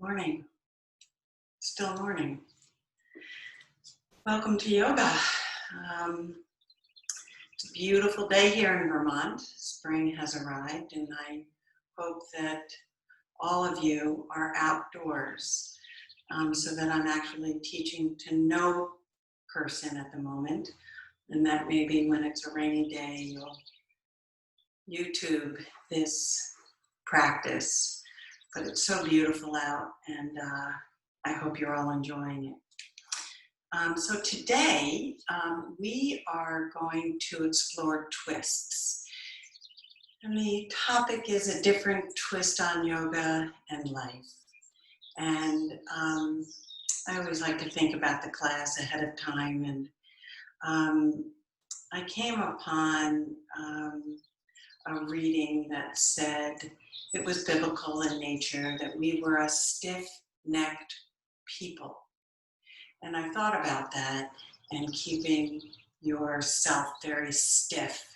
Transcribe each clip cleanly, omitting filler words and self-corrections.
Morning. Still morning. Welcome to yoga. It's a beautiful day here in Vermont. Spring has arrived, and I hope that all of you are outdoors so that I'm actually teaching to no person at the moment. And that maybe when it's a rainy day, you'll YouTube this practice. But it's so beautiful out, and I hope you're all enjoying it. So today, we are going to explore twists. And the topic is a different twist on yoga and life. And I always like to think about the class ahead of time. And I came upon a reading that said it was biblical in nature, that we were a stiff-necked people. And I thought about that and keeping yourself very stiff.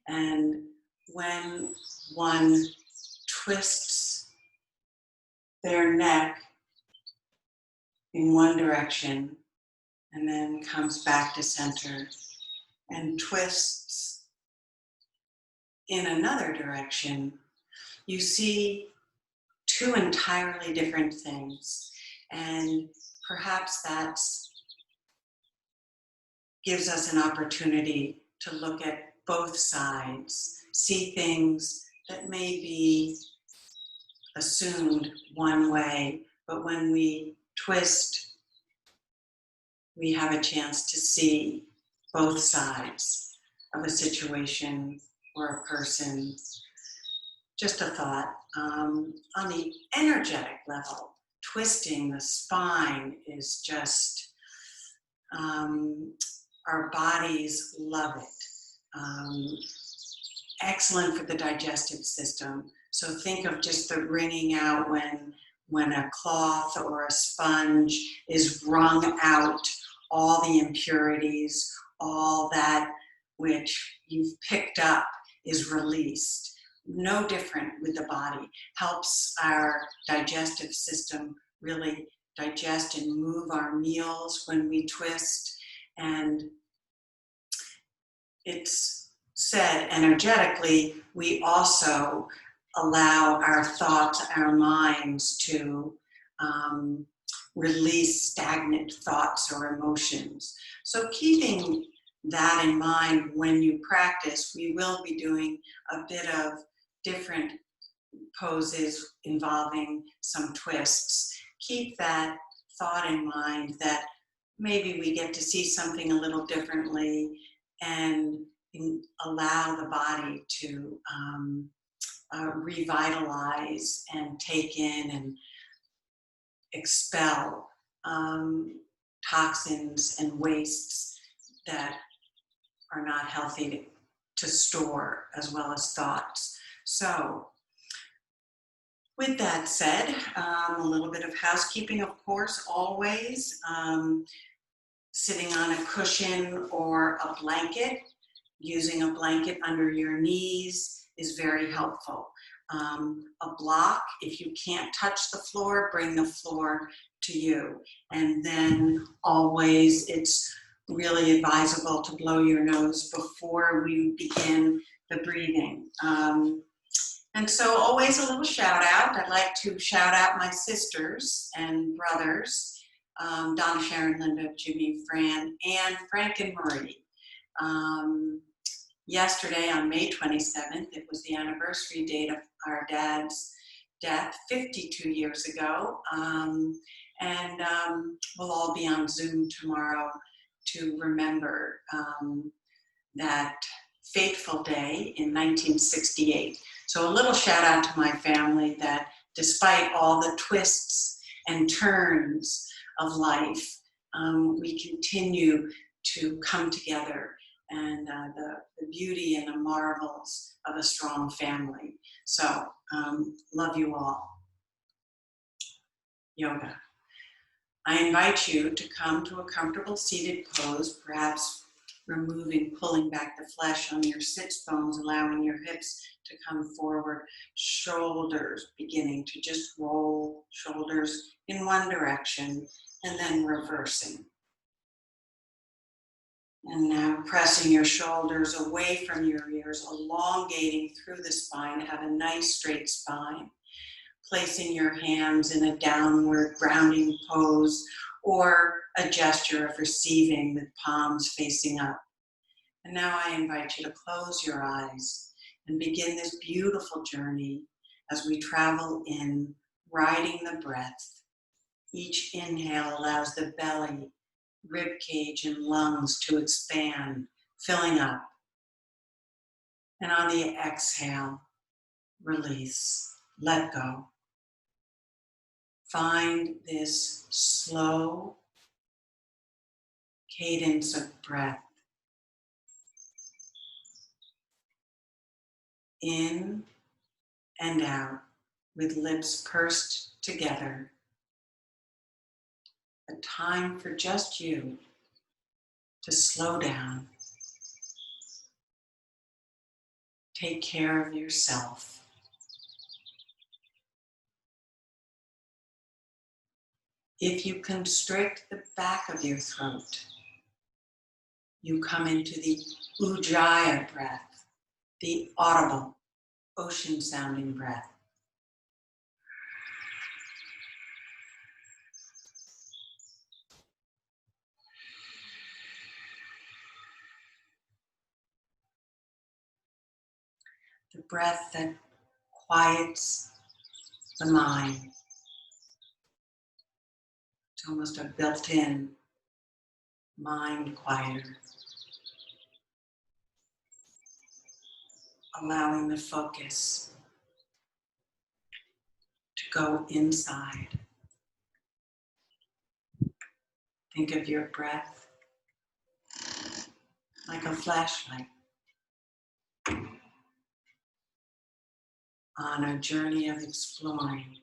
And when one twists their neck in one direction and then comes back to center and twists in another direction, you see two entirely different things. And perhaps that gives us an opportunity to look at both sides, see things that may be assumed one way, but when we twist, we have a chance to see both sides of a situation or a person. Just a thought. On the energetic level, twisting the spine is just, our bodies love it. Excellent for the digestive system. So think of just the wringing out when a cloth or a sponge is wrung out, all the impurities, all that which you've picked up is released. No different with the body. Helps our digestive system really digest and move our meals when we twist. And it's said energetically, we also allow our thoughts, our minds to release stagnant thoughts or emotions. So keeping that in mind when you practice, we will be doing a bit of different poses involving some twists. Keep that thought in mind that maybe we get to see something a little differently and allow the body to revitalize and take in and expel toxins and wastes that are not healthy to store, as well as thoughts. So, with that said, a little bit of housekeeping, of course, always. Sitting on a cushion or a blanket, using a blanket under your knees is very helpful. A block, if you can't touch the floor, bring the floor to you. And then always, it's really advisable to blow your nose before we begin the breathing. And so always a little shout out. I'd like to shout out my sisters and brothers, Donna, Sharon, Linda, Jimmy, Fran, and Frank and Marie. Yesterday on May 27th, it was the anniversary date of our dad's death 52 years ago. And we'll all be on Zoom tomorrow to remember that fateful day in 1968. So a little shout out to my family that despite all the twists and turns of life, we continue to come together, and the beauty and the marvels of a strong family. So love you all. Yoga. I invite you to come to a comfortable seated pose, perhaps removing, pulling back the flesh on your sits bones, allowing your hips to come forward, shoulders beginning to just roll, shoulders in one direction, and then reversing. And now pressing your shoulders away from your ears, elongating through the spine to have a nice straight spine. Placing your hands in a downward grounding pose or a gesture of receiving with palms facing up. And now I invite you to close your eyes and begin this beautiful journey as we travel in, riding the breath. Each inhale allows the belly, rib cage, and lungs to expand, filling up. And on the exhale, release, let go. Find this slow cadence of breath. In and out with lips pursed together. A time for just you to slow down. Take care of yourself. If you constrict the back of your throat, you come into the Ujjayi breath, the audible, ocean-sounding breath. The breath that quiets the mind. It's almost a built-in mind quieter. Allowing the focus to go inside. Think of your breath like a flashlight on a journey of exploring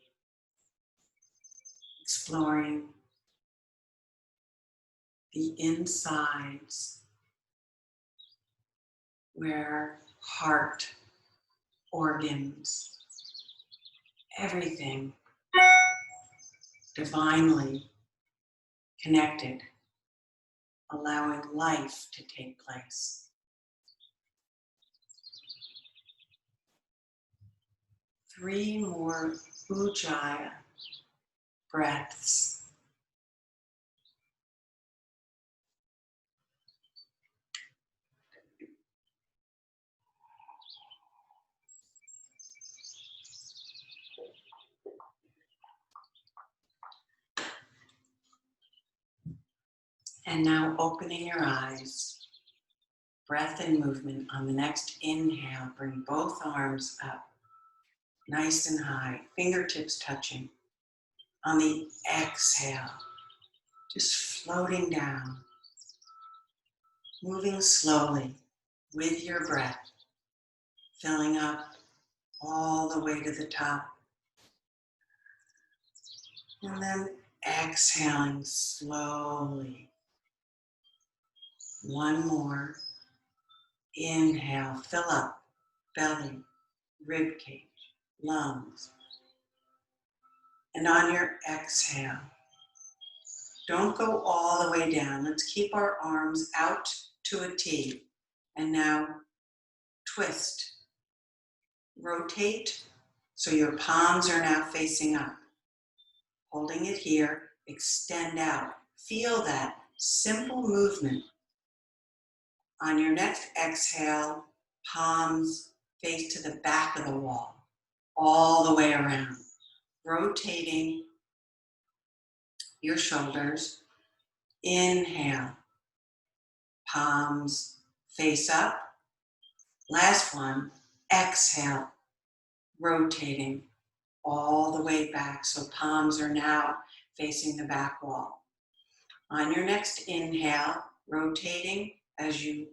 the insides where heart, organs, everything divinely connected, allowing life to take place. 3 more Ujjayi breaths. And now opening your eyes, breath and movement on the next inhale. Bring both arms up, nice and high, fingertips touching. On the exhale, just floating down, moving slowly with your breath, filling up all the way to the top. And then exhaling slowly. One more. Inhale, fill up, belly, rib cage, lungs. And on your exhale, don't go all the way down. Let's keep our arms out to a T. And now twist. Rotate so your palms are now facing up. Holding it here, extend out. Feel that simple movement. On your next exhale, palms face to the back of the wall, all the way around. Rotating your shoulders. Inhale, palms face up. Last one, exhale, rotating all the way back. So palms are now facing the back wall. On your next inhale, rotating as you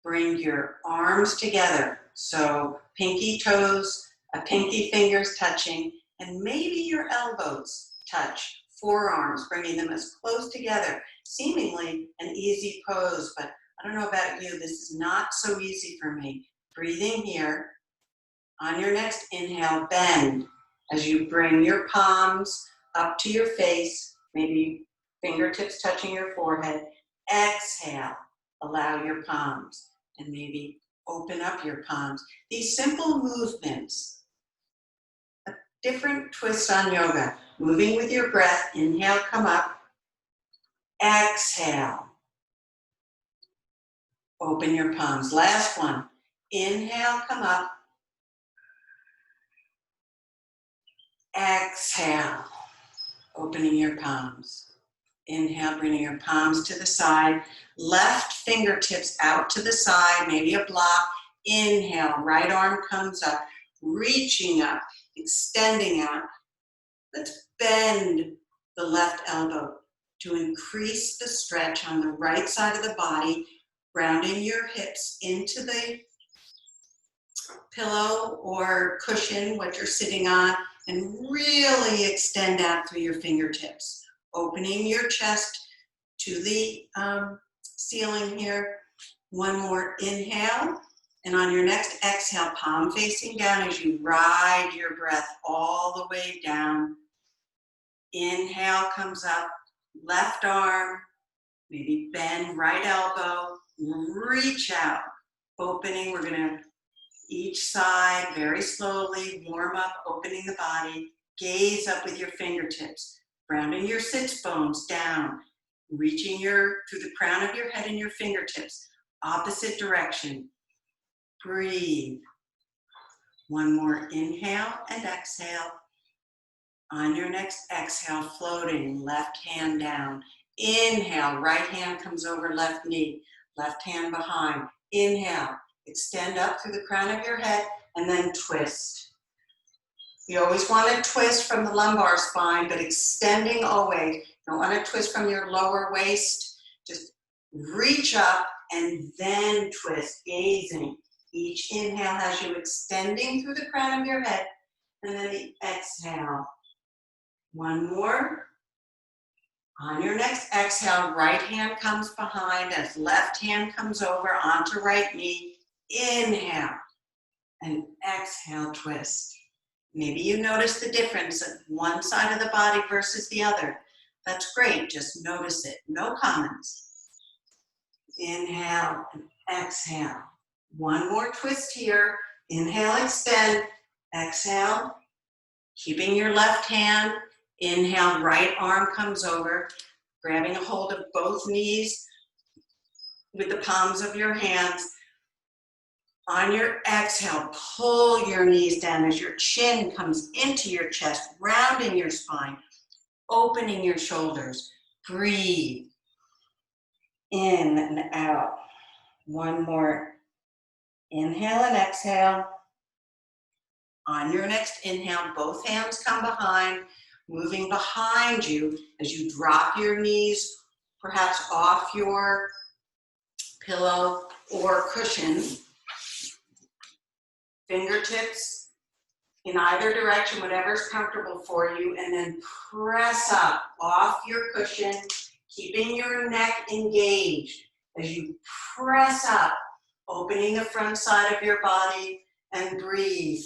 bring your arms together. So pinky toes, pinky fingers touching, and maybe your elbows touch, forearms, bringing them as close together. Seemingly an easy pose, but I don't know about you, this is not so easy for me. Breathing here. On your next inhale, bend as you bring your palms up to your face, maybe fingertips touching your forehead. Exhale, allow your palms, and maybe open up your palms. These simple movements, a different twist on yoga. Moving with your breath, inhale, come up. Exhale, open your palms. Last one, inhale, come up. Exhale, opening your palms. Inhale, bringing your palms to the side. Left fingertips out to the side, maybe a block. Inhale, right arm comes up, reaching up, extending out. Let's bend the left elbow to increase the stretch on the right side of the body, rounding your hips into the pillow or cushion, what you're sitting on, and really extend out through your fingertips. Opening your chest to the ceiling here. One more inhale. And on your next exhale, palm facing down as you ride your breath all the way down. Inhale comes up, left arm, maybe bend right elbow, reach out. Opening, we're gonna each side very slowly, warm up, opening the body. Gaze up with your fingertips. Rounding your sits bones down, reaching through the crown of your head and your fingertips, opposite direction. Breathe. One more inhale and exhale. On your next exhale, floating, left hand down. Inhale, right hand comes over left knee, left hand behind. Inhale, extend up through the crown of your head, and then twist. You always want to twist from the lumbar spine, but extending always. You don't want to twist from your lower waist. Just reach up and then twist, gazing. Each inhale has you extending through the crown of your head, and then the exhale. One more. On your next exhale, right hand comes behind as left hand comes over onto right knee. Inhale and exhale, twist. Maybe you notice the difference of one side of the body versus the other. That's great, just notice it. No comments. Inhale and exhale. One more twist here. Inhale, extend. Exhale. Keeping your left hand. Inhale, right arm comes over. Grabbing a hold of both knees with the palms of your hands. On your exhale, pull your knees down as your chin comes into your chest, rounding your spine, opening your shoulders. Breathe in and out. One more inhale and exhale. On your next inhale, both hands come behind, moving behind you as you drop your knees, perhaps off your pillow or cushion. Fingertips in either direction, whatever's comfortable for you, and then press up off your cushion, keeping your neck engaged as you press up, opening the front side of your body, and breathe,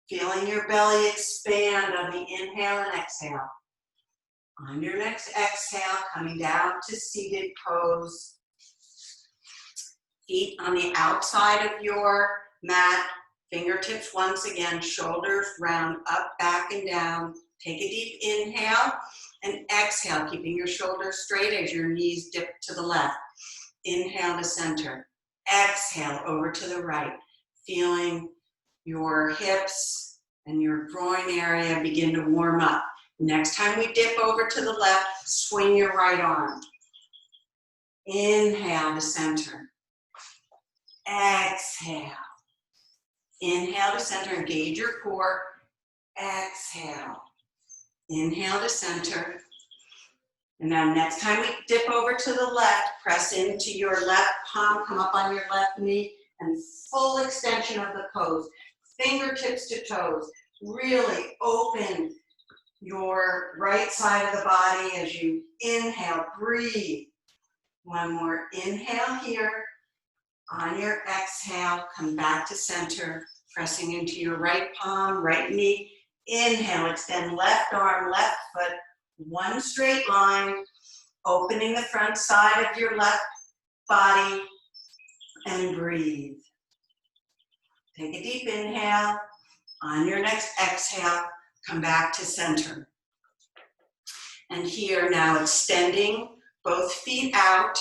feeling your belly expand on the inhale and exhale. On your next exhale, coming down to seated pose, feet on the outside of your mat. Fingertips once again, shoulders round, up, back, and down. Take a deep inhale and exhale, keeping your shoulders straight as your knees dip to the left. Inhale to center. Exhale over to the right, feeling your hips and your groin area begin to warm up. Next time we dip over to the left, swing your right arm. Inhale to center. Exhale. Inhale to center, engage your core. Exhale. Inhale to center. And now next time we dip over to the left, press into your left palm, come up on your left knee, and full extension of the pose. Fingertips to toes. Really open your right side of the body as you inhale, breathe. One more inhale here. On your exhale, come back to center, pressing into your right palm, right knee. Inhale, extend left arm, left foot, one straight line, opening the front side of your left body, and breathe. Take a deep inhale. On your next exhale, come back to center. And here now, extending both feet out.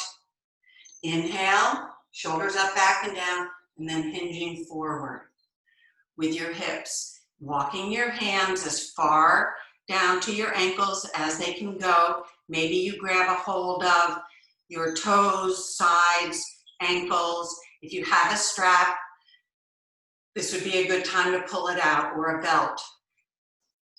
Inhale, shoulders up, back, and down, and then hinging forward with your hips. Walking your hands as far down to your ankles as they can go. Maybe you grab a hold of your toes, sides, ankles. If you have a strap, this would be a good time to pull it out, or a belt.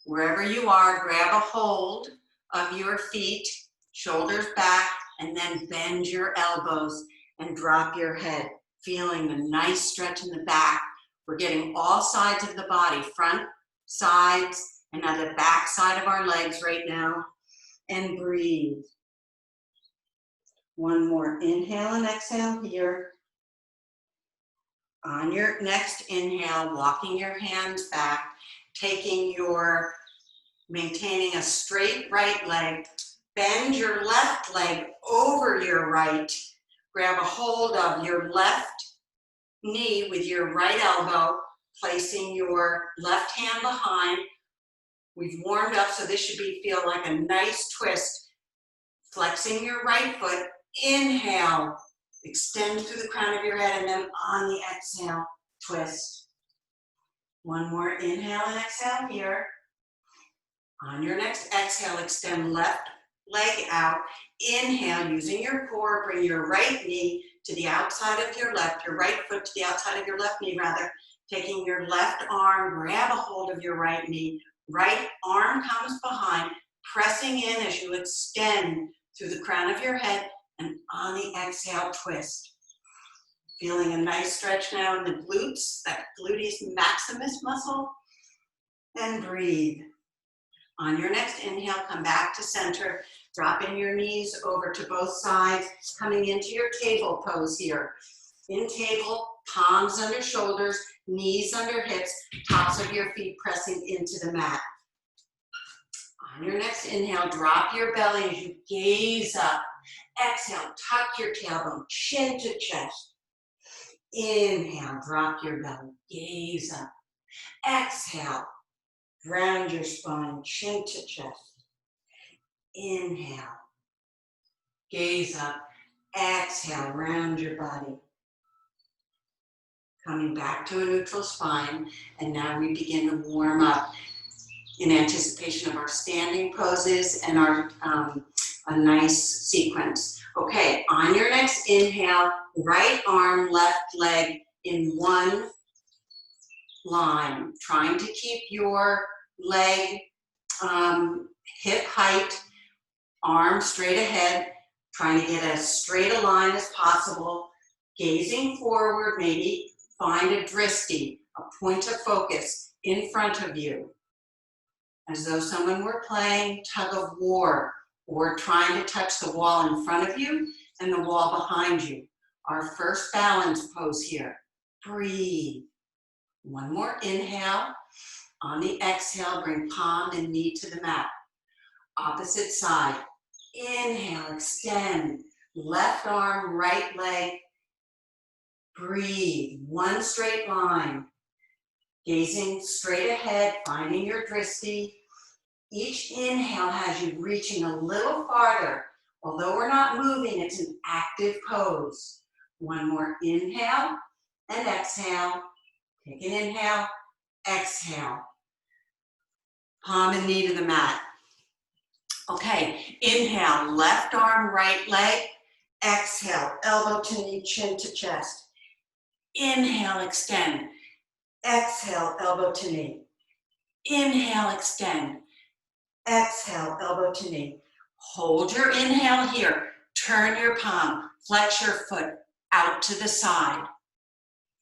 Wherever you are, grab a hold of your feet, shoulders back, and then bend your elbows and drop your head, feeling a nice stretch in the back. We're getting all sides of the body, front, sides, and now the back side of our legs right now. And breathe. One more inhale and exhale here. On your next inhale, walking your hands back, maintaining a straight right leg. Bend your left leg over your right. Grab a hold of your left knee with your right elbow, placing your left hand behind. We've warmed up, so this should feel like a nice twist. Flexing your right foot. Inhale, extend through the crown of your head, and then on the exhale, twist. One more inhale and exhale here. On your next exhale, extend left leg out. Inhale, using your core, bring your right knee to the outside of your right foot to the outside of your left knee rather. Taking your left arm, grab a hold of your right knee. Right arm comes behind, pressing in as you extend through the crown of your head, and on the exhale, twist. Feeling a nice stretch now in the glutes, that gluteus maximus muscle, and breathe. On your next inhale, come back to center, dropping your knees over to both sides, coming into your table pose here. In table, palms under shoulders, knees under hips, tops of your feet pressing into the mat. On your next inhale, drop your belly as you gaze up. Exhale, tuck your tailbone, chin to chest. Inhale, drop your belly, gaze up. Exhale, round your spine, chin to chest. Inhale, gaze up. Exhale, round your body. Coming back to a neutral spine, and now we begin to warm up in anticipation of our standing poses and our a nice sequence. Okay, on your next inhale, right arm, left leg in one line, trying to keep your leg hip height, arm straight ahead, trying to get as straight a line as possible, gazing forward, maybe find a dristi, a point of focus in front of you, as though someone were playing tug of war or trying to touch the wall in front of you and the wall behind you. Our first balance pose here. Breathe. One more inhale. On the exhale, bring palm and knee to the mat. Opposite side. Inhale, extend. Left arm, right leg. Breathe. One straight line. Gazing straight ahead, finding your dristi. Each inhale has you reaching a little farther. Although we're not moving, it's an active pose. One more inhale and exhale. Take an inhale, exhale. Palm and knee to the mat. Okay, inhale, left arm, right leg. Exhale, elbow to knee, chin to chest. Inhale, extend. Exhale, elbow to knee. Inhale, extend. Exhale, elbow to knee. Hold your inhale here. Turn your palm, flex your foot out to the side.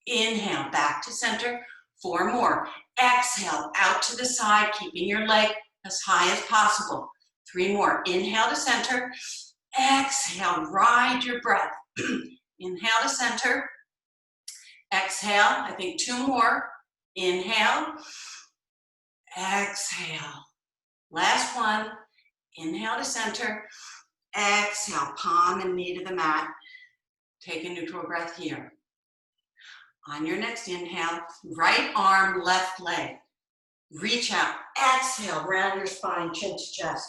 Inhale, back to center. 4 more. Exhale, out to the side, keeping your leg as high as possible. 3 more. Inhale to center. Exhale, ride your breath. Inhale to center. exhale. I think 2 more. Inhale, exhale. Last one. Inhale to center. Exhale, palm and knee to the mat. Take a neutral breath here. On your next inhale, right arm, left leg. Reach out. Exhale, round your spine, chin to chest.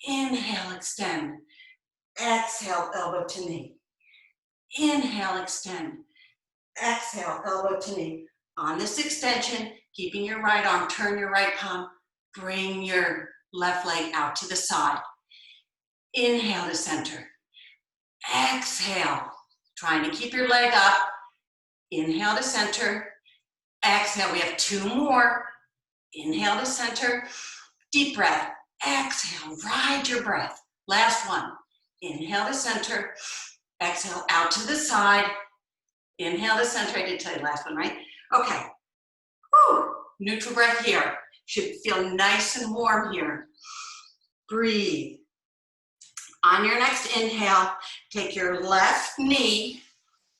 Inhale, extend. Exhale, elbow to knee. Inhale, extend. Exhale, elbow to knee. On this extension, keeping your right arm, turn your right palm, bring your left leg out to the side. Inhale to center. Exhale, trying to keep your leg up. Inhale to center. Exhale, we have 2 more. Inhale to center. Deep breath. Exhale, ride your breath. Last one. Inhale to center. Exhale, out to the side. Inhale to center. I did tell you last one, right? Okay. Whew. Neutral breath here. Should feel nice and warm here. Breathe. On your next inhale, take your left knee,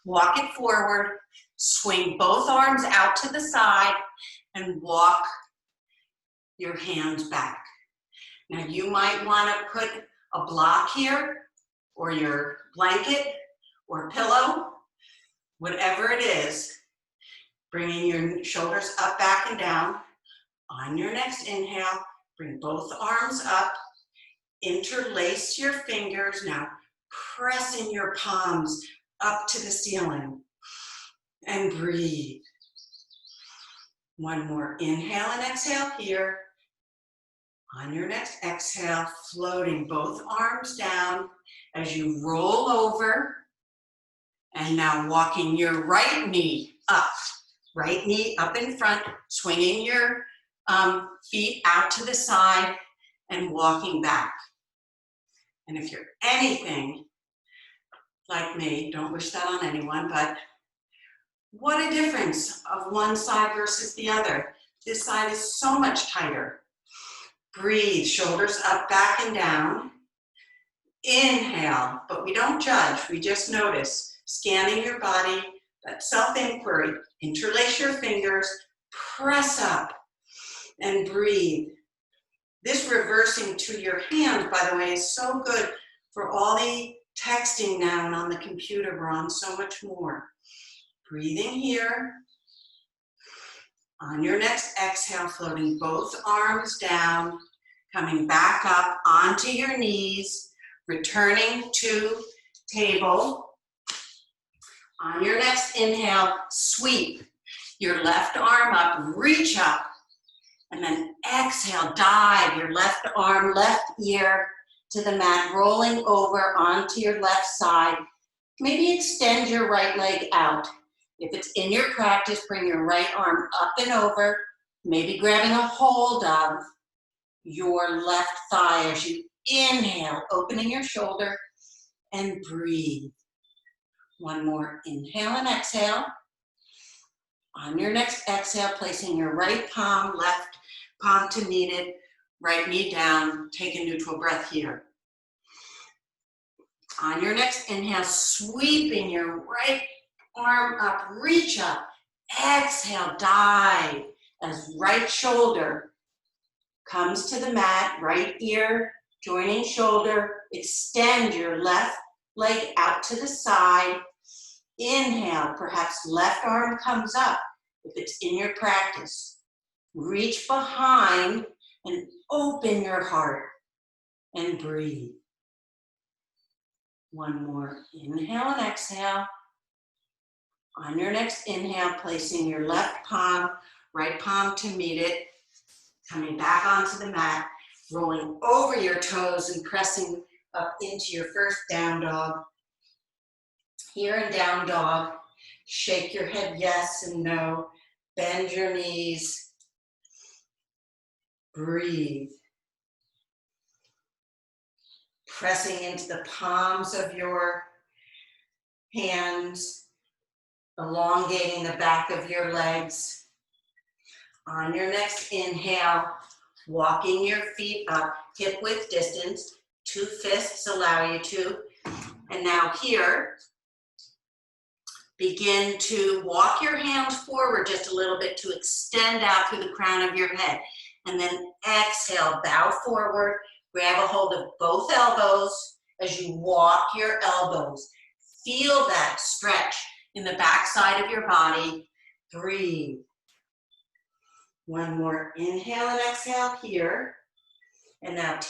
walk it forward, swing both arms out to the side, and walk your hands back. Now you might want to put a block here, or your blanket, or pillow, whatever it is, bringing your shoulders up, back, and down. On your next inhale, bring both arms up, interlace your fingers. Now pressing your palms up to the ceiling, and breathe. One more inhale and exhale here. On your next exhale, floating both arms down as you roll over, and now walking your right knee up. Right knee up in front, swinging your feet out to the side and walking back. And if you're anything like me, don't wish that on anyone, but what a difference of one side versus the other. This side is so much tighter. Breathe, shoulders up, back, and down. Inhale, but we don't judge, we just notice. Scanning your body, that self-inquiry. Interlace your fingers, press up, and breathe. This reversing to your hand, by the way, is so good for all the texting now and on the computer. We're on so much more. Breathing here. On your next exhale, floating both arms down, coming back up onto your knees, returning to table. On your next inhale, sweep your left arm up, reach up, and then exhale, dive your left arm, left ear to the mat, rolling over onto your left side. Maybe extend your right leg out. If it's in your practice, bring your right arm up and over, maybe grabbing a hold of your left thigh as you inhale, opening your shoulder, and breathe. One more inhale and exhale. On your next exhale, placing your right palm, left palm to meet it, right knee down, take a neutral breath here. On your next inhale, sweeping your right arm up, reach up, exhale, dive as right shoulder comes to the mat, right ear joining shoulder, extend your left leg out to the side. Inhale, perhaps left arm comes up if it's in your practice. Reach behind and open your heart and breathe. One more inhale and exhale. On your next inhale, placing your left palm, right palm to meet it, coming back onto the mat, rolling over your toes and pressing up into your first down dog. Here in down dog, shake your head yes and no, bend your knees, breathe. Pressing into the palms of your hands, elongating the back of your legs. On your next inhale, walking your feet up, hip width distance, 2 fists allow you to. And now here, Begin to walk your hands forward just a little bit to extend out through the crown of your head. And then exhale, bow forward, grab a hold of both elbows as you walk your elbows. Feel that stretch in the back side of your body. Breathe. One more inhale and exhale here. And now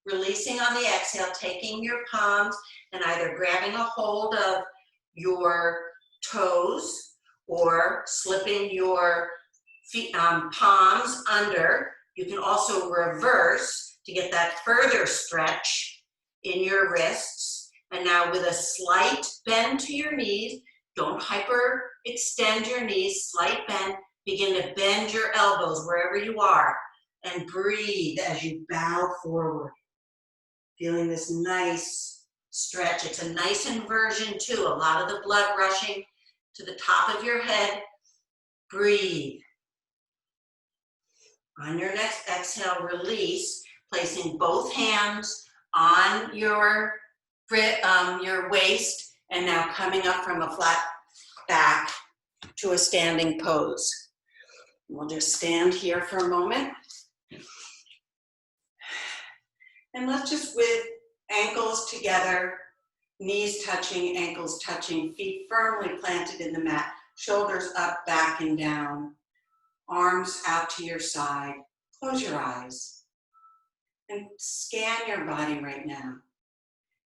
releasing on the exhale, taking your palms and either grabbing a hold of your toes or slipping your palms under. You can also reverse to get that further stretch in your wrists. And now with a slight bend to your knees, don't hyper extend your knees, slight bend, begin to bend your elbows wherever you are and breathe as you bow forward. Feeling this nice stretch. It's a nice inversion too. A lot of the blood rushing to the top of your head. Breathe. On your next exhale, release, placing both hands on your waist, and now coming up from a flat back to a standing pose. We'll just stand here for a moment. And let's just, with ankles together, knees touching, ankles touching, feet firmly planted in the mat, shoulders up, back, and down, arms out to your side. Close your eyes and scan your body right now.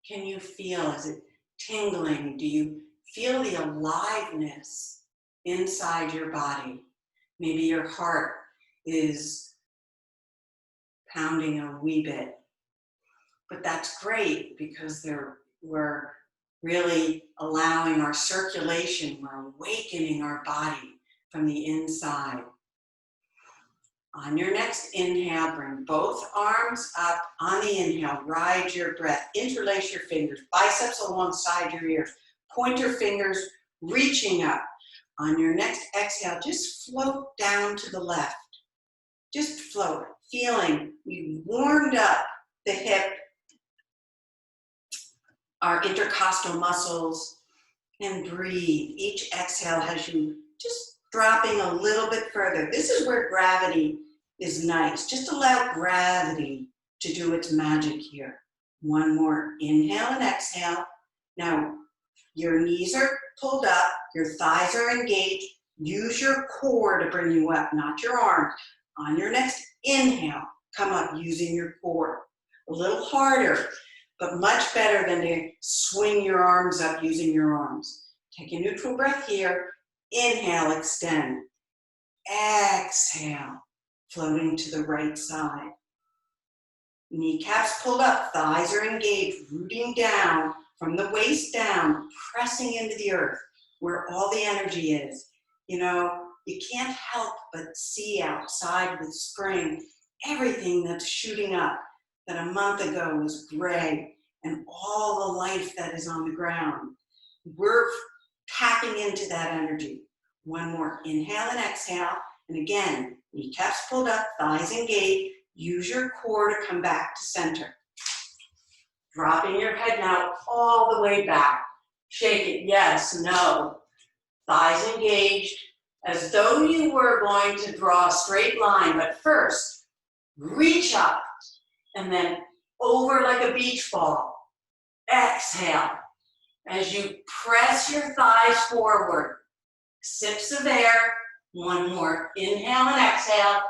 Can you feel, is it tingling? Do you feel the aliveness inside your body? Maybe your heart is pounding a wee bit. But that's great because we're really allowing our circulation, we're awakening our body from the inside. On your next inhale, bring both arms up. On the inhale, ride your breath. Interlace your fingers, biceps alongside your ears. Pointer fingers reaching up. On your next exhale, just float down to the left. Just float, feeling we warmed up the hip, our intercostal muscles, and breathe. Each exhale has you just dropping a little bit further. This is where gravity is nice. Just allow gravity to do its magic here. One more inhale and exhale. Now, your knees are pulled up, your thighs are engaged. Use your core to bring you up, not your arms. On your next inhale, come up using your core. A little harder, but much better than to swing your arms up using your arms. Take a neutral breath here. Inhale, extend. Exhale, floating to the right side. Kneecaps pulled up, thighs are engaged, rooting down from the waist down, pressing into the earth where all the energy is. You know, you can't help but see outside with spring everything that's shooting up that a month ago was gray, and all the life that is on the ground. We're tapping into that energy. One more inhale and exhale. And again, kneecaps pulled up, thighs engaged. Use your core to come back to center. Dropping your head now all the way back. Shake it, yes, no. Thighs engaged, as though you were going to draw a straight line, but first, reach up and then over like a beach ball. Exhale as you press your thighs forward. Sips of air. One more inhale and exhale.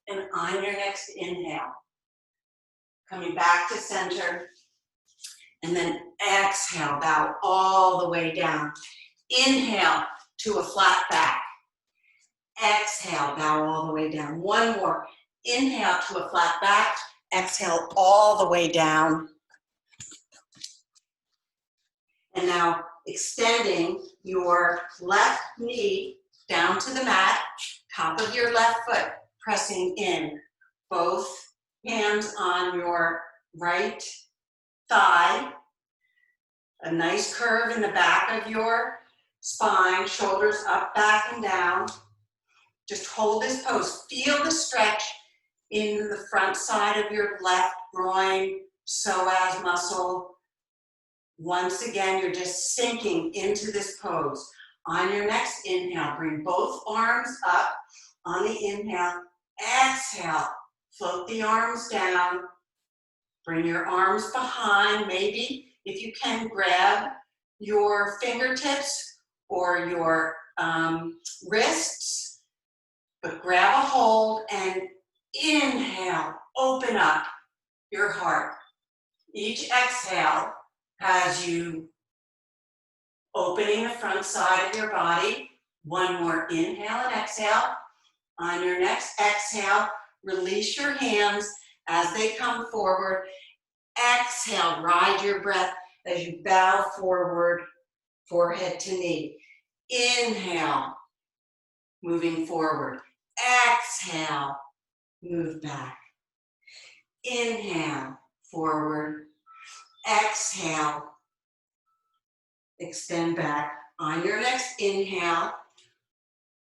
And on your next inhale, coming back to center. And then exhale, bow all the way down. Inhale to a flat back. Exhale, bow all the way down. One more. Inhale to a flat back. Exhale all the way down. And now extending your left knee down to the mat, top of your left foot, pressing in. Both hands on your right thigh. A nice curve in the back of your spine, shoulders up, back, and down. Just hold this pose. Feel the stretch in the front side of your left groin, psoas muscle. Once again, you're just sinking into this pose. On your next inhale, bring both arms up. On the inhale, exhale, float the arms down. Bring your arms behind. Maybe if you can, grab your fingertips or your wrists, but grab a hold and inhale, open up your heart. Each exhale has you opening the front side of your body. One more inhale and exhale. On your next exhale, release your hands as they come forward. Exhale, ride your breath as you bow forward, forehead to knee. Inhale, moving forward. Exhale, move back. Inhale, forward. Exhale, extend back. On your next inhale,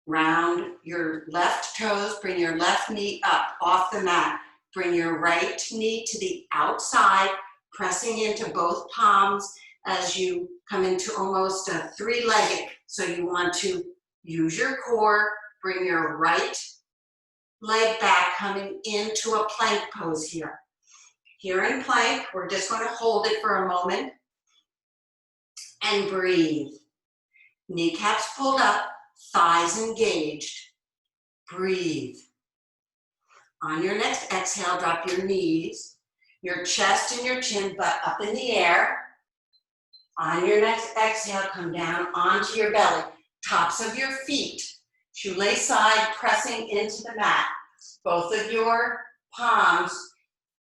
round your left toes, bring your left knee up off the mat. Bring your right knee to the outside, pressing into both palms as you come into almost a three-legged. So you want to use your core, bring your right leg back, coming into a plank pose here. Here in plank, we're just going to hold it for a moment and breathe. Kneecaps pulled up, thighs engaged. Breathe. On your next exhale, drop your knees, your chest and your chin butt up in the air. On your next exhale, come down onto your belly, tops of your feet, shoelace side pressing into the mat. Both of your palms,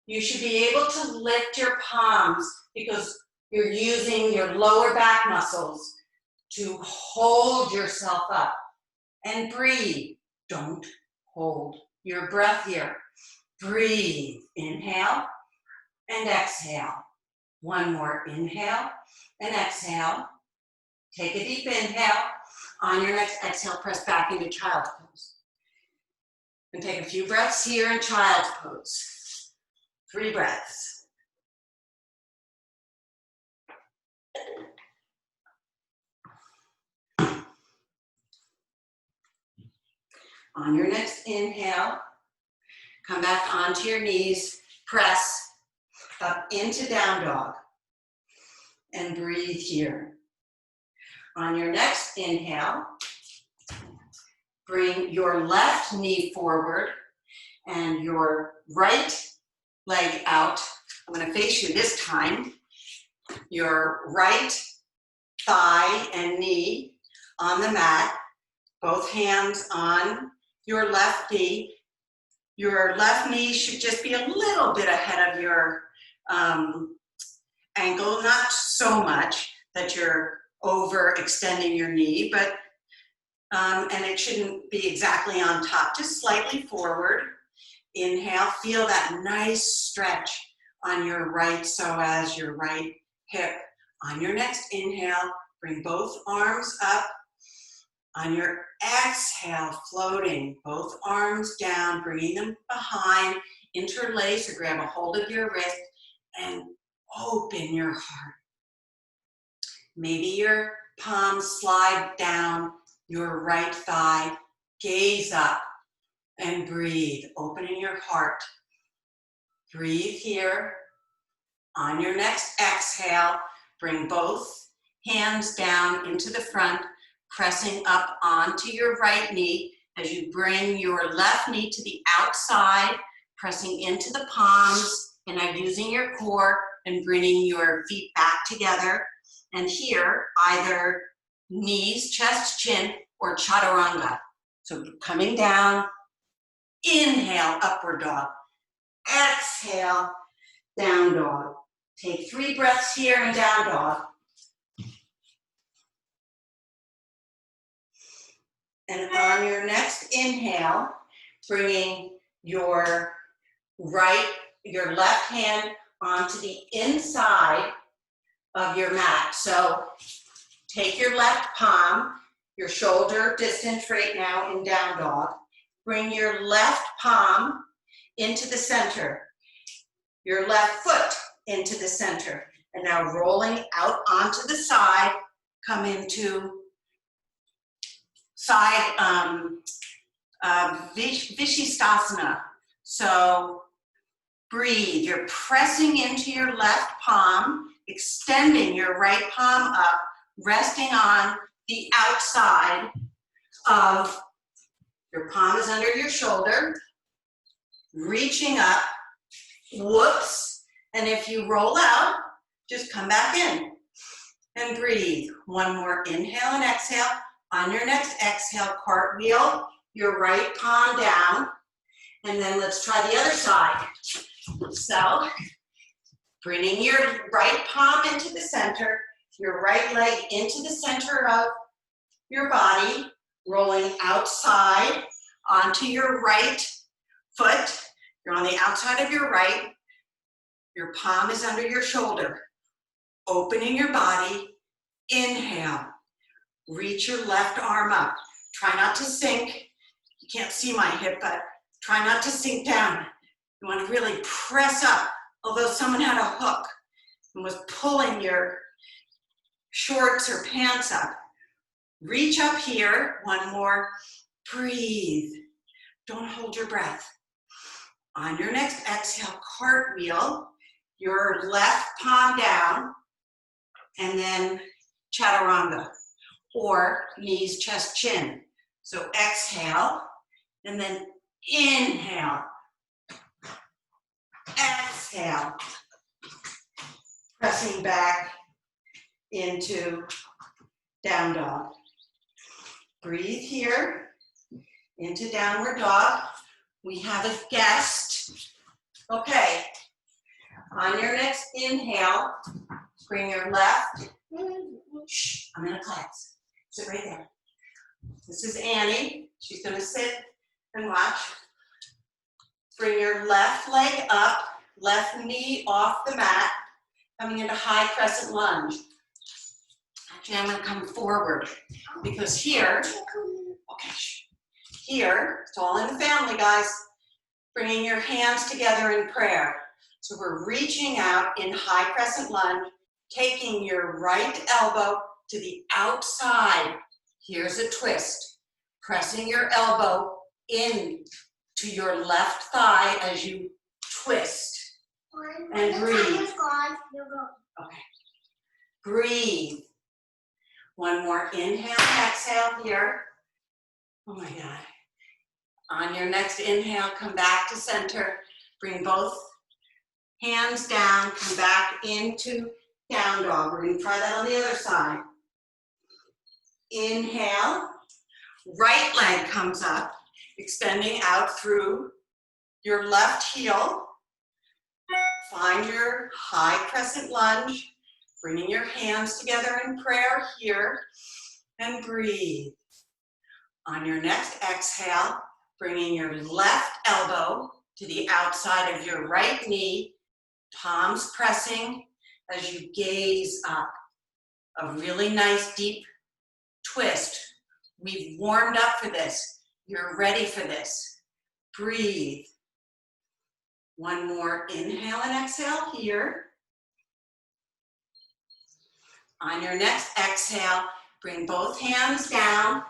you should be able to lift your palms because you're using your lower back muscles to hold yourself up. And breathe. Don't hold your breath here. Breathe. Inhale and exhale. One more inhale and exhale. Take a deep inhale. On your next exhale, press back into child's pose. And take a few breaths here in child's pose. 3 breaths. On your next inhale, come back onto your knees, press up into down dog, and breathe here. On your next inhale, bring your left knee forward and your right leg out. I'm going to face you this time. Your right thigh and knee on the mat, both hands on your left knee. Your left knee should just be a little bit ahead of your ankle, not so much that you're overextending your knee, but and it shouldn't be exactly on top, just slightly forward. Inhale, feel that nice stretch on your right psoas, your right hip. On your next inhale, bring both arms up. On your exhale, floating, both arms down, bringing them behind, interlace or grab a hold of your wrist and open your heart. Maybe your palms slide down your right thigh, gaze up and breathe, opening your heart. Breathe here. On your next exhale, bring both hands down into the front, pressing up onto your right knee as you bring your left knee to the outside, pressing into the palms, and I'm using your core and bringing your feet back together. And here, either knees, chest, chin, or chaturanga. So coming down, inhale, upward dog. Exhale, down dog. Take 3 breaths here in down dog. And on your next inhale, bringing your left hand onto the inside of your mat. So take your left palm, your shoulder distance right now in down dog. Bring your left palm into the center, your left foot into the center, And now rolling out onto the side, come into side Vishisthasana. So breathe. You're pressing into your left palm, extending your right palm up, resting on the outside of your palm is under your shoulder, reaching up, whoops, and if you roll out, just come back in and breathe. One more inhale and exhale. On your next exhale, cartwheel your right palm down, and then let's try the other side. So, bringing your right palm into the center, your right leg into the center of your body, rolling outside onto your right foot. You're on the outside of your right. Your palm is under your shoulder. Opening your body, inhale. Reach your left arm up. Try not to sink. You can't see my hip, but try not to sink down. You want to really press up, although someone had a hook and was pulling your shorts or pants up. Reach up here. One more. Breathe. Don't hold your breath. On your next exhale, cartwheel your left palm down, and then chaturanga, or knees, chest, chin. So exhale, and then inhale. Exhale. Pressing back into down dog. Breathe here into downward dog. We have a guest. Okay. On your next inhale, bring your left. Shh, I'm in a class. Sit right there. This is Annie. She's going to sit and watch. Bring your left leg up, left knee off the mat, coming into high crescent lunge. Actually, I'm going to come forward because here, here, it's all in the family, guys. Bringing your hands together in prayer. So we're reaching out in high crescent lunge, taking your right elbow to the outside. Here's a twist. Pressing your elbow in to your left thigh as you twist. And breathe. Okay. Breathe. One more inhale and exhale here. Oh my God. On your next inhale, come back to center. Bring both hands down, come back into down dog. We're going to try that on the other side. Inhale. Right leg comes up, extending out through your left heel. Find your high crescent lunge, bringing your hands together in prayer here, and breathe. On your next exhale, bringing your left elbow to the outside of your right knee, palms pressing as you gaze up. A really nice deep twist. We've warmed up for this. You're ready for this. Breathe. One more inhale and exhale here. On your next exhale, bring both hands down.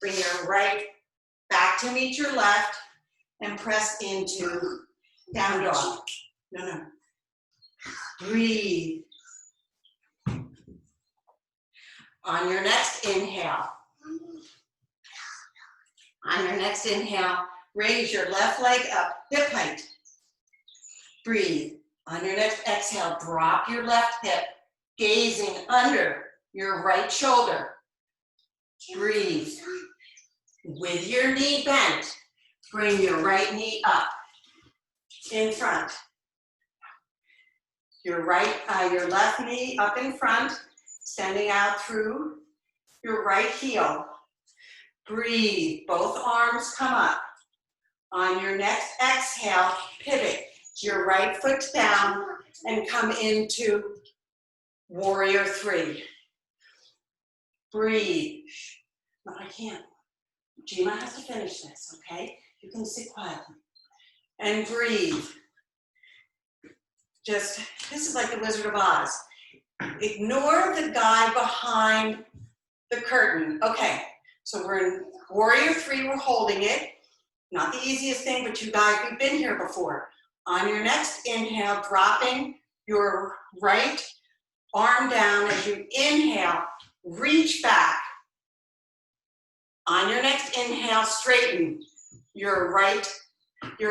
Bring your right back to meet your left and press into down dog. No. Breathe. On your next inhale. Raise your left leg up, hip height. Breathe. On your next exhale, drop your left hip, gazing under your right shoulder. Breathe. With your knee bent, bring your right knee up in front. Your left knee up in front, extending out through your right heel. Breathe. Both arms come up. On your next exhale, pivot your right foot down and come into warrior three. Breathe. No, I can't. Gina has to finish this, okay? You can sit quietly. And breathe. This is like the Wizard of Oz. Ignore the guy behind the curtain. Okay, so we're in warrior three, we're holding it. Not the easiest thing, but you guys, we've been here before. On your next inhale, dropping your right arm down as you inhale, reach back. On your next inhale, straighten your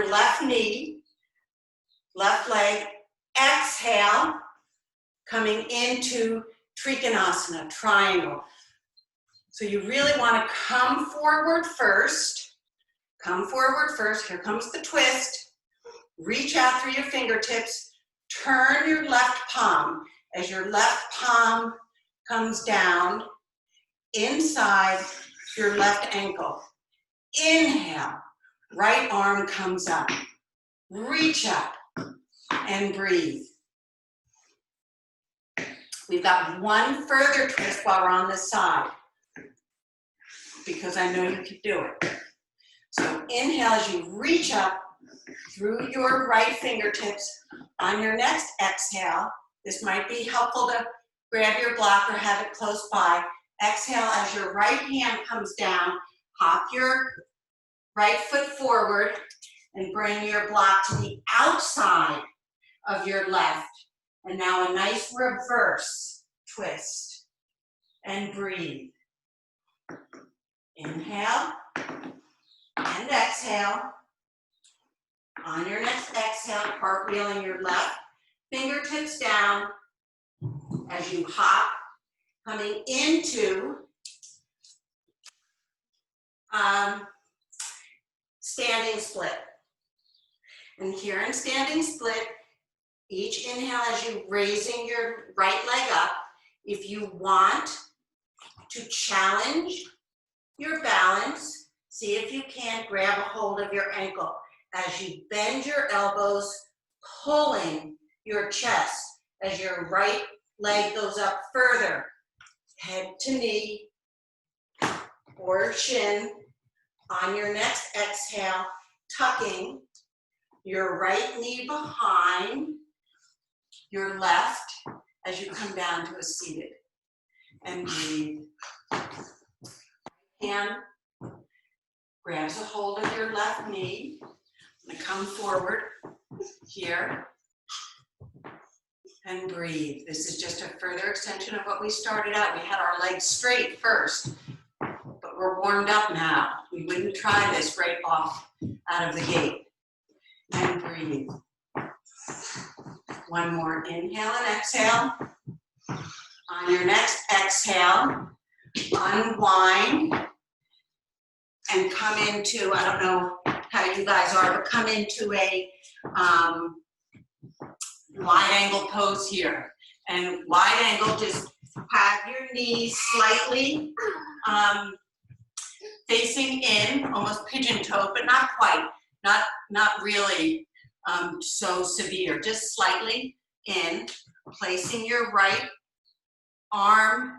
left knee, left leg. Exhale, coming into Trikonasana, triangle. So you really want to come forward first. Come forward first. Here comes the twist. Reach out through your fingertips. Turn your left palm. As your left palm comes down inside your left ankle. Inhale. Right arm comes up. Reach up and breathe. We've got one further twist while we're on this side, because I know you can do it. So inhale as you reach up through your right fingertips. On your next exhale, this might be helpful to grab your block or have it close by. Exhale as your right hand comes down, hop your right foot forward and bring your block to the outside of your left. And now a nice reverse twist. And breathe. Inhale and exhale. On your next exhale, cartwheeling your left fingertips down as you hop, coming into standing split. And here in standing split, each inhale as you raising your right leg up, if you want to challenge your balance, see if you can grab a hold of your ankle as you bend your elbows, pulling your chest as your right leg goes up further, head to knee or shin. On your next exhale, tucking your right knee behind your left as you come down to a seated. And breathe. Hand grabs a hold of your left knee. And come forward here. And breathe. This is just a further extension of what we started out. We had our legs straight first, but we're warmed up now. We wouldn't try this right off out of the gate. And breathe. One more inhale and exhale. On your next exhale, unwind and come into, I don't know how you guys are, but come into a wide angle pose here. And wide angle, just have your knees slightly facing in, almost pigeon toe, but not quite, not really so severe, just slightly in, placing your right arm,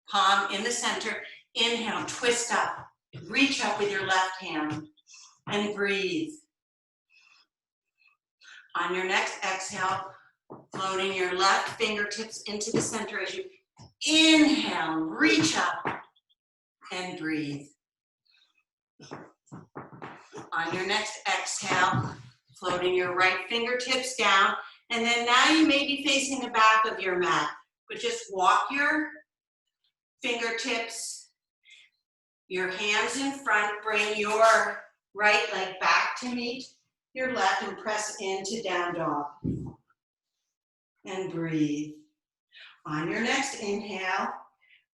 palm in the center. Inhale, twist up, reach up with your left hand, and breathe. On your next exhale, floating your left fingertips into the center as you inhale, reach up, and breathe. On your next exhale, floating your right fingertips down, and then now you may be facing the back of your mat, but just walk your fingertips, your hands in front, bring your right leg back to meet your left and press into down dog. And breathe. On your next inhale,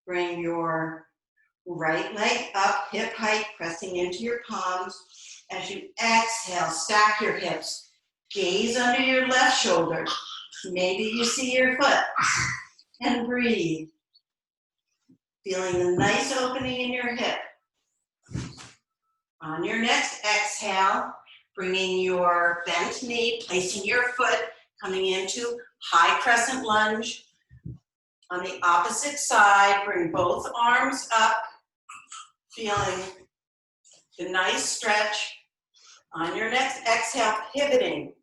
bring your right leg up, hip height, pressing into your palms. As you exhale, stack your hips. Gaze under your left shoulder. Maybe you see your foot. And breathe. Feeling a nice opening in your hip. On your next exhale, bringing your bent knee, placing your foot, coming into high crescent lunge. On the opposite side, bring both arms up, feeling the nice stretch. On your next exhale, pivoting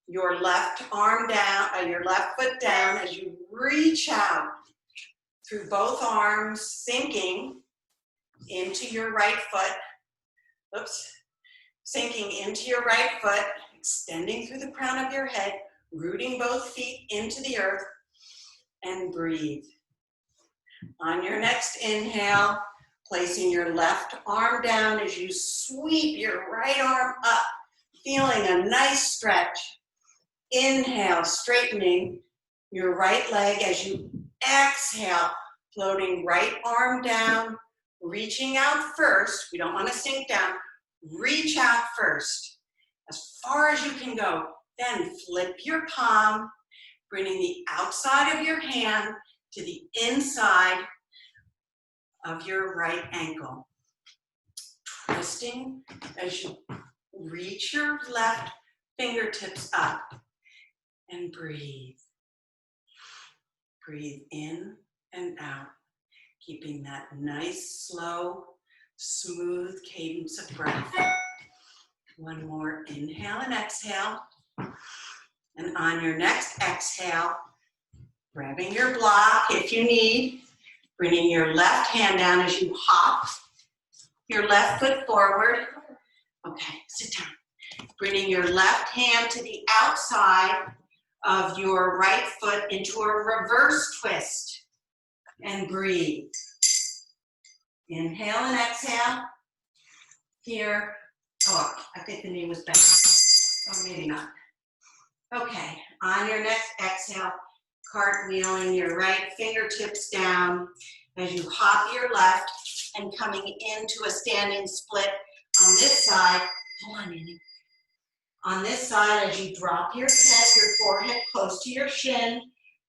your left arm down, your left foot down as you reach out through both arms, sinking into your right foot. Oops. Sinking into your right foot, extending through the crown of your head, rooting both feet into the earth, and breathe. On your next inhale, placing your left arm down as you sweep your right arm up, feeling a nice stretch. Inhale, straightening your right leg as you exhale, floating right arm down, reaching out first. We don't want to sink down. Reach out first, as far as you can go. Then flip your palm, bringing the outside of your hand to the inside of your right ankle. Twisting as you reach your left fingertips up and breathe. Breathe in and out, keeping that nice, slow, smooth cadence of breath. One more inhale and exhale. And on your next exhale, grabbing your block if you need, bringing your left hand down as you hop your left foot forward. Okay, sit down. Bringing your left hand to the outside of your right foot into a reverse twist. And breathe. Inhale and exhale. Here. Oh, I think the knee was bent. Oh, maybe not. Okay, on your next exhale, cartwheeling your right fingertips down as you hop your left and coming into a standing split on this side. Hold on, Annie. On this side, as you drop your head, your forehead close to your shin,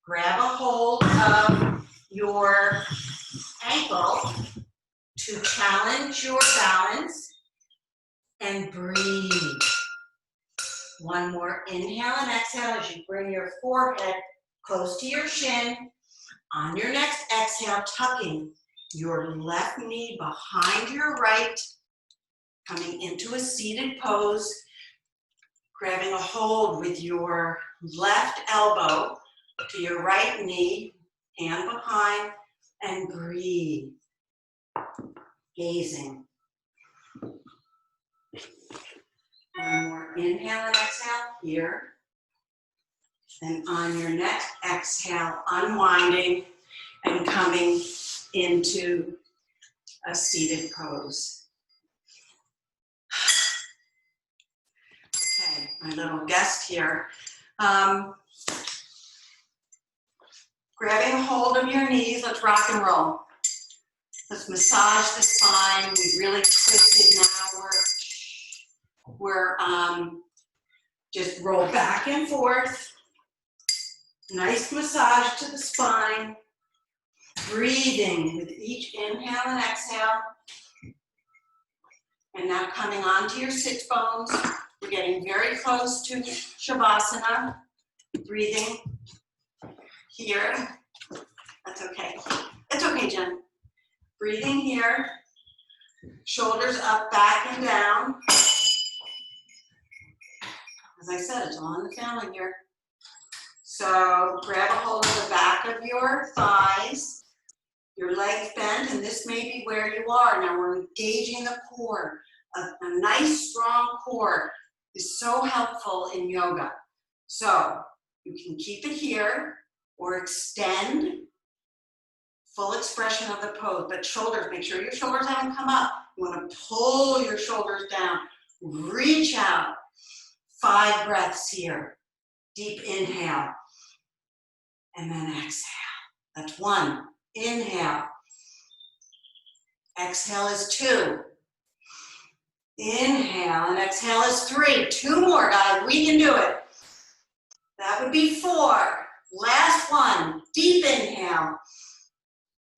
grab a hold of your ankle to challenge your balance and breathe. One more inhale and exhale as you bring your forehead close to your shin. On your next exhale, tucking your left knee behind your right, coming into a seated pose, grabbing a hold with your left elbow to your right knee, hand behind, and breathe. Gazing. One more inhale and exhale here. And on your next exhale, unwinding and coming into a seated pose. Okay, my little guest here. Grabbing a hold of your knees, let's rock and roll. Let's massage the spine. We really twisted now. We're just roll back and forth. Nice massage to the spine. Breathing with each inhale and exhale. And now coming onto your sit bones. We're getting very close to Shavasana. Breathing here. That's okay. That's okay, Jen. Breathing here. Shoulders up, back, and down. As I said, it's all in the family here. So grab a hold of the back of your thighs, your legs bent, and this may be where you are. Now we're engaging the core. A nice, strong core is so helpful in yoga. So you can keep it here or extend, full expression of the pose, but shoulders, make sure your shoulders haven't come up. You want to pull your shoulders down, reach out. 5 breaths here. Deep inhale. And then exhale. That's 1. Inhale. Exhale is 2. Inhale and exhale is 3. 2 more, guys. We can do it. That would be 4. Last one. Deep inhale.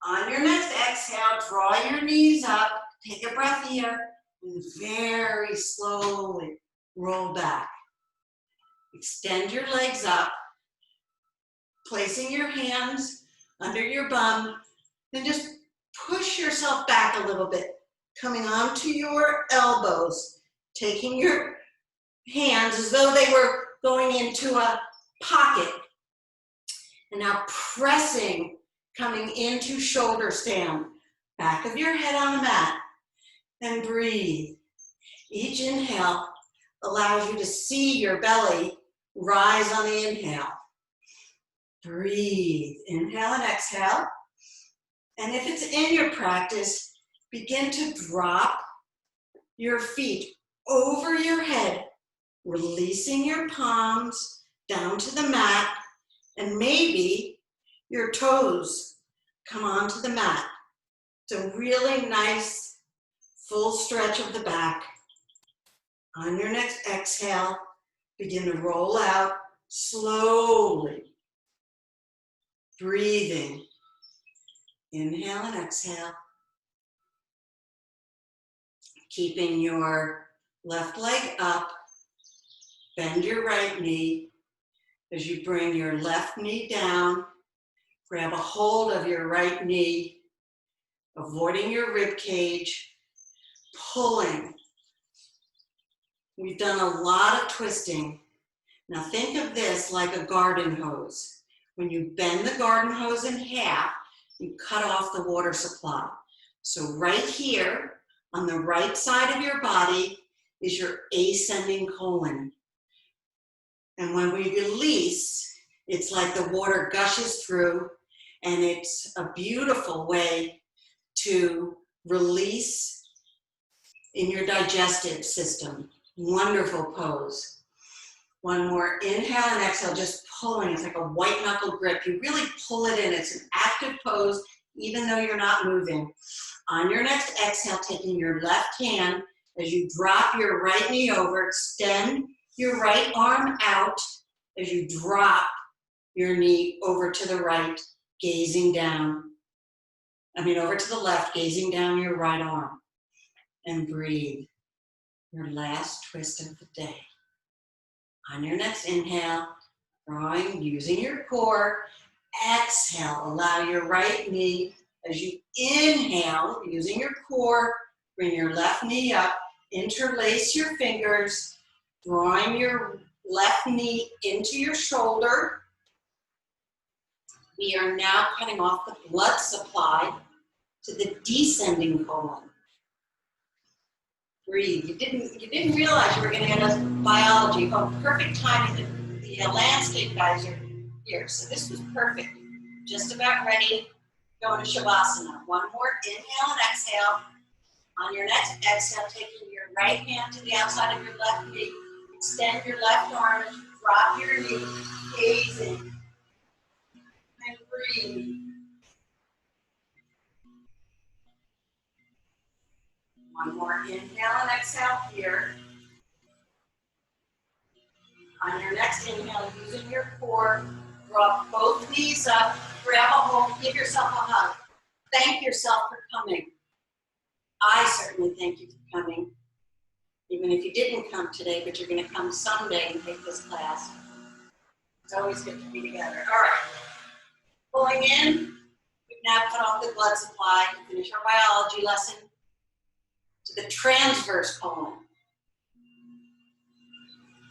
On your next exhale, draw your knees up. Take a breath here. And very slowly roll back. Extend your legs up, placing your hands under your bum, then just push yourself back a little bit, coming onto your elbows, taking your hands as though they were going into a pocket. And now pressing, coming into shoulder stand. Back of your head on the mat. And breathe. Each inhale allows you to see your belly rise on the inhale. Breathe. Inhale and exhale. And if it's in your practice, begin to drop your feet over your head, releasing your palms down to the mat, and maybe your toes come onto the mat. It's a really nice full stretch of the back. On your next exhale, begin to roll out slowly. Breathing. Inhale and exhale. Keeping your left leg up. Bend your right knee. As you bring your left knee down, grab a hold of your right knee, avoiding your rib cage, pulling. We've done a lot of twisting. Now think of this like a garden hose. When you bend the garden hose in half, you cut off the water supply. So right here, on the right side of your body, is your ascending colon. And when we release, it's like the water gushes through, and it's a beautiful way to release in your digestive system. Wonderful pose. One more, inhale and exhale, just pulling. It's like a white knuckle grip. You really pull it in. It's an active pose, even though you're not moving. On your next exhale, taking your left hand, as you drop your right knee over, extend your right arm out as you drop your knee over to the right, gazing down. Over to the left, gazing down your right arm. And breathe. Your last twist of the day. On your next inhale, drawing, using your core. Exhale, allow your right knee, as you inhale, using your core, bring your left knee up, interlace your fingers, drawing your left knee into your shoulder. We are now cutting off the blood supply to the descending colon. Breathe. You didn't realize you were going to get us biology. Oh, perfect timing. The landscape guys are here, so this was perfect. Just about ready to go into Shavasana. One more inhale and exhale. On your next exhale, taking your right hand to the outside of your left knee. Extend your left arm as you drop your knee, gazing. And breathe. One more inhale and exhale here. On your next inhale, using your core, draw both knees up, grab a hold, give yourself a hug. Thank yourself for coming. I certainly thank you for coming. Even if you didn't come today, but you're going to come someday and take this class. It's always good to be together. All right. Pulling in, we've now cut off the blood supply to finish our biology lesson to the transverse colon.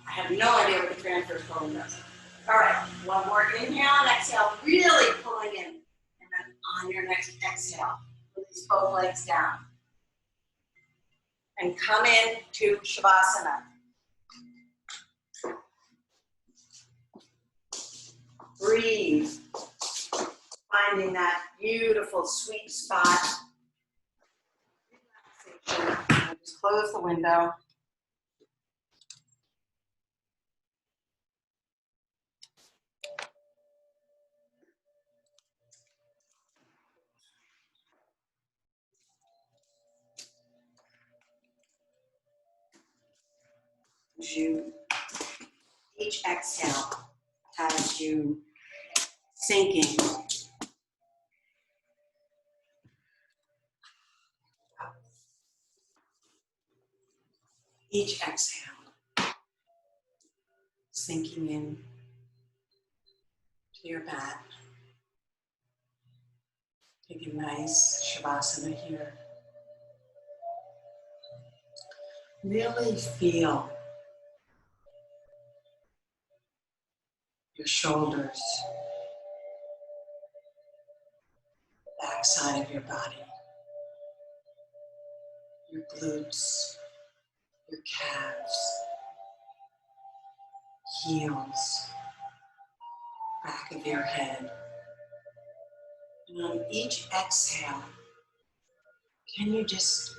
I have no idea what the transverse colon does. All right, one more inhale and exhale, really pulling in. And then on your next exhale, release both legs down. And come in to Shavasana. Breathe. Finding that beautiful sweet spot. Just close the window. Each exhale has you sinking. Each exhale, sinking in to your back. Take a nice Shavasana here. Really feel shoulders, back side of your body, your glutes, your calves, heels, back of your head. And on each exhale, can you just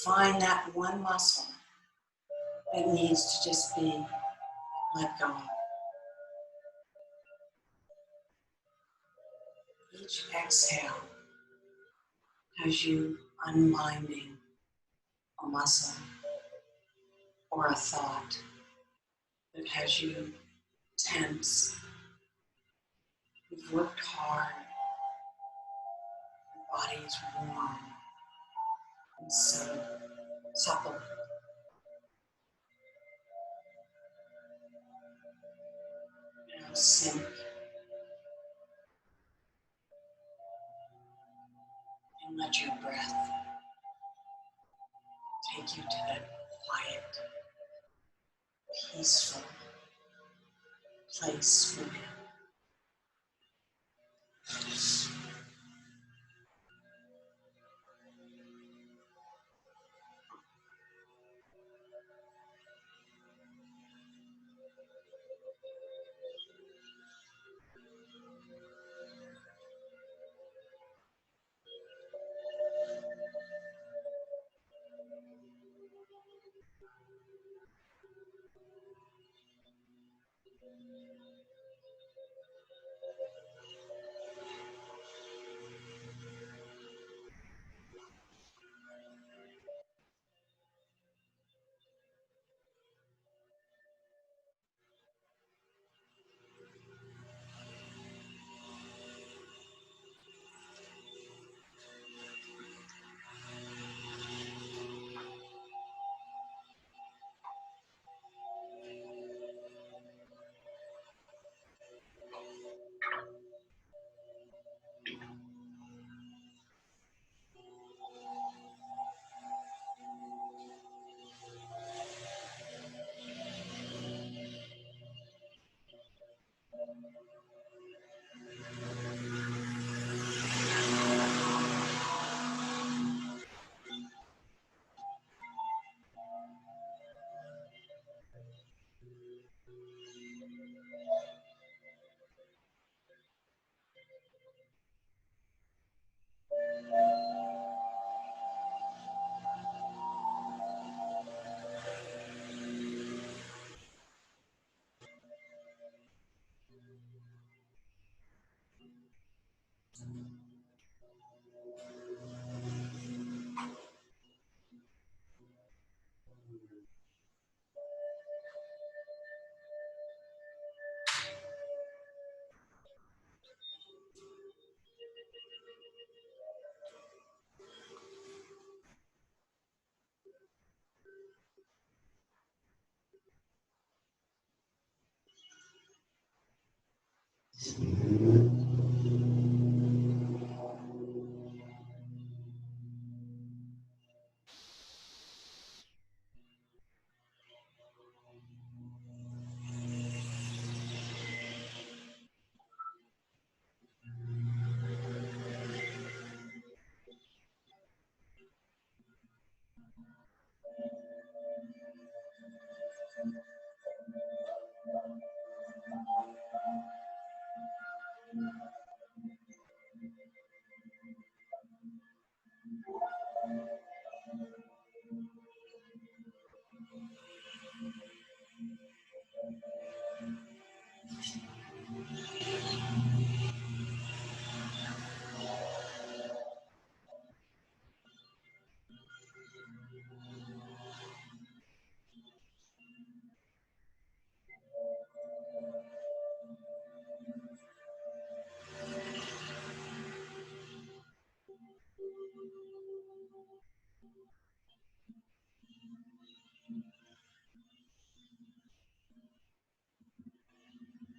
find that one muscle that needs to just be let go of? Each exhale has you unwinding a muscle or a thought that has you tense. You've worked hard, your body is warm and supple. Now sink and let your breath take you to that quiet, peaceful place within.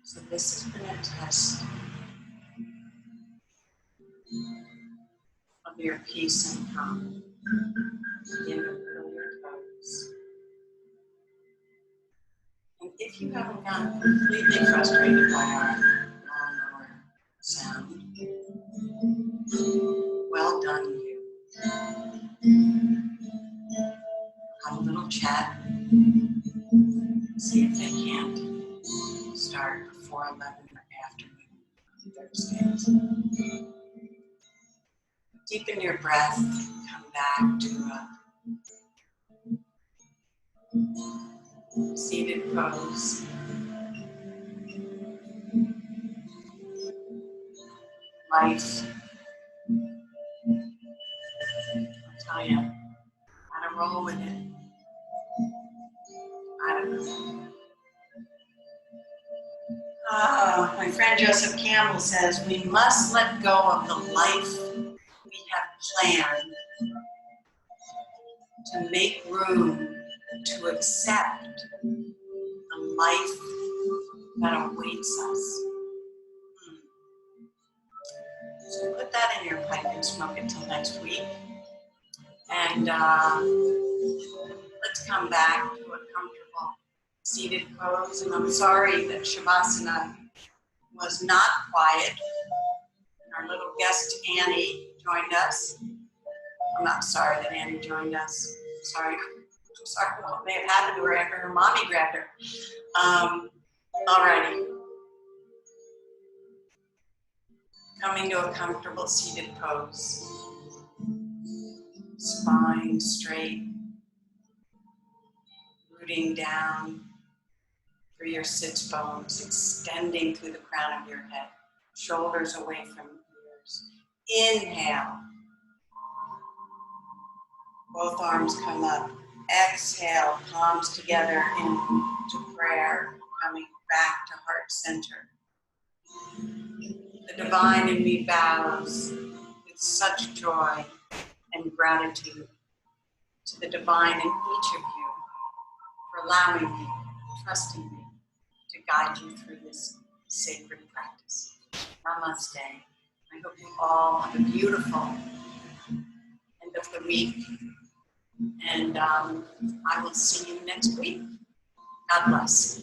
So this has been a test of your peace and calm in the earlier cards. And if if you haven't gotten completely frustrated by our lower sound, well done you. Have a little chat. See if they can't start before 11 or afternoon on Thursdays. Deepen your breath. Come back to a seated pose. Life, I'll tell you, how to roll with it. I don't know. My friend Joseph Campbell says, we must let go of the life we have planned to make room to accept the life that awaits us. So put that in your pipe and smoke it till next week. And let's come back to a comfortable seated pose. And I'm sorry that Shavasana was not quiet. And our little guest Annie joined us. I'm not sorry that Annie joined us. I'm sorry what may have happened to her after her mommy grabbed her. Alrighty. Coming to a comfortable seated pose. Spine straight. Rooting down through your sits bones, extending through the crown of your head. Shoulders away from ears. Inhale. Both arms come up. Exhale, palms together into prayer, coming back to heart center. The divine in me bows with such joy and gratitude to the divine in each of you for allowing me, trusting me to guide you through this sacred practice. Namaste. I hope you all have a beautiful end of the week. And I will see you next week. God bless.